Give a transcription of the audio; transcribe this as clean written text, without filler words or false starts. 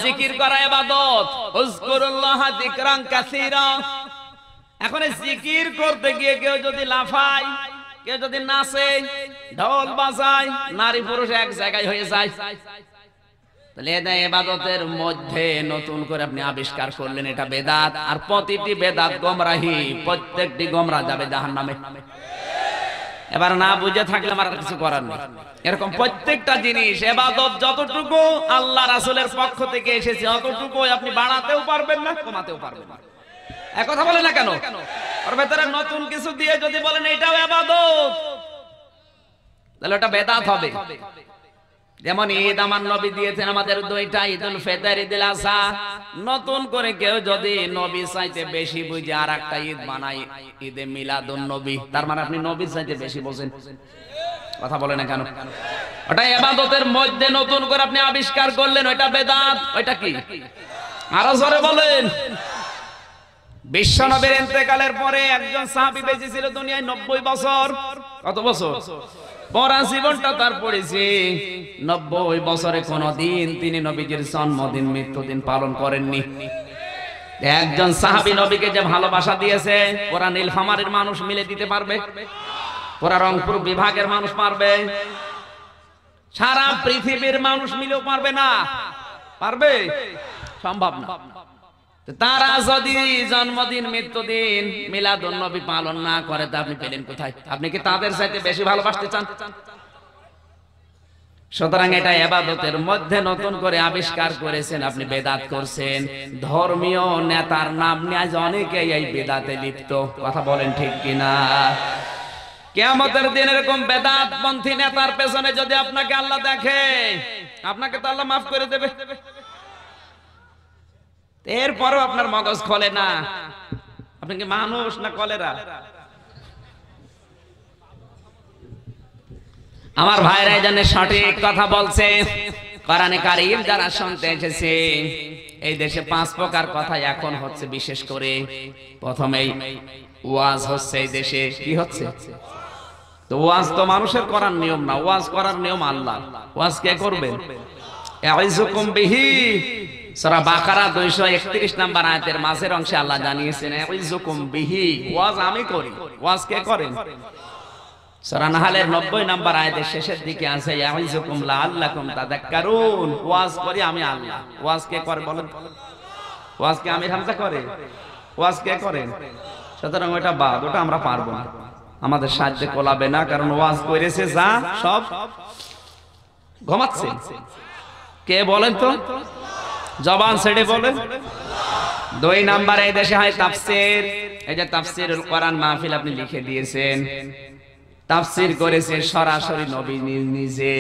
জিকির করা ইবাদত, উযকুরুল্লাহ যিকরান কাসীরা। এখন জিকির করতে গিয়ে কেউ যদি লাফায়, কেউ যদি নাচে, ঢোল বাজায়, নারী পুরুষ এক জায়গায় হয়ে যায়, তাহলে এটা ইবাদতের মধ্যে নতুন করে আপনি আবিষ্কার করলেন, এটা বেদাত। আর প্রতিটি বেদাত গোমরাহি, প্রত্যেকটি গোমরাহ যাবে জাহান্নামে। এবার না বুঝে থাকলে আমার কিছু করার নেই। এরকম প্রত্যেকটা জিনিস ইবাদত যতটুকু আল্লাহ রাসূলের পক্ষ থেকে এসেছে অতটুকু আপনি বাড়াতেও পারবেন না, কমাতেও পারবেন না। এক কথা বলে না কেন? ওর ভেতরে নতুন কিছু দিয়ে যদি বলেন এটাও ইবাদত, তাহলে ওটা বেদাত হবে। যেমন ঈদ আমার নবী দিয়েছেন আমাদের দুইটা, ঈদুল ফিতর, ঈদুল আযহা। নতুন করে কেউ যদি নবী চাইতে বেশি বুঝে আর একটা ঈদ বানায়, ঈদে মিলাদুন নবী, তার মানে আপনি নবী চাইতে বেশি বোঝেন। কথা বলে না কেন? ওটা ইবাদতের মধ্যে নতুন করে আপনি আবিষ্কার করলেন, ওটা বেদাত। ওইটা কি? আরো জোরে বলেন। বিশ্ব নবীর ইন্তেকালের পরে একজন সাহাবী বেঁচে ছিল দুনিয়ায় 90 বছর। কত বছর? পুরা জীবনটা তার পড়েছে। 90 বছরে কোনদিন তিনি নবীজির জন্মদিন মৃত্যুদিন পালন করেননি। একজন সাহাবী নবীকে যে ভালোবাসা দিয়েছে, পুরা নীলফামারীর মানুষ মিলে দিতে পারবে? পুরা রংপুর বিভাগের মানুষ পারবে? সারা পৃথিবীর মানুষ মিলেও পারবে না। পারবে? সম্ভব না। তারা যদি জন্মদিন মৃত্যুদিন মিলাদুন নবী পালন না করে, তা আপনি পেলেন কোথায়? আপনি কি তাদের চাইতে বেশি ভালোবাসতে চান? সুতরাং এটা ইবাদতের মধ্যে নতুন করে আবিষ্কার করেছেন, আপনি বেদাত করছেন। ধর্মীয় নেতার নাম নিয়ে আজ অনেকেই এই বেদাতে লিপ্ত। কথা বলেন ঠিক কিনা? কিয়ামতের দিন এরকম বেদাতপন্থী নেতার পেছনে যদি আপনাকে আল্লাহ দেখে, আপনাকে তো আল্লাহ মাফ করে দেবে। এরপরও আপনার মগজ খোলে না। আপনি কি মানুষ না কলেরা? আমার ভাইরা এই জন্য সঠিক কথা বলছে। কোরআনে কারীম যারা শুনতে এসেছে, এই দেশে 5 প্রকার কথা এখন হচ্ছে। বিশেষ করে প্রথমেই ওয়াজ হচ্ছে। এই দেশে কি হচ্ছে? তো ওয়াজ তো মানুষের করার নিয়ম না, ওয়াজ করার নিয়ম আল্লাহ। ওয়াজ কে করবেন? ইয়াইযুকুম বিহি, সূরা বাকারা 231 নম্বর আয়াতের মাঝের অংশে আল্লাহ জানিয়েছেন ইয়াইযুকুম বিহি, ওয়াজ আমি করি। ওয়াজ কে করেন? সূরা নাহলের 90 নম্বর আয়াতের শেষের দিকে আছে ইয়াইযুকুম লাআল্লাকুম তাযাক্কারুন, ওয়াজ করি আমি আল্লাহ। ওয়াজ কে করে বলেন? ওয়াজ কে আমির হামজা করে? ওয়াজ কে করেন? সুতরাং ওটা বাদ, ওটা আমরা পারবো না, আমাদের সাহায্যে কোলাবে না। কারণ ওয়াজ করেছে যা সব ঘুমাচ্ছে। কে বলেন তো? জবান ছেড়ে বলেন। 2 নম্বরে এই দেশে হয় তাফসীর। এই যে তাফসীরুল কোরআন মাহফিল আপনি লিখে দিয়েছেন, তাফসীর করেছে সরাসরি নবী নিজে।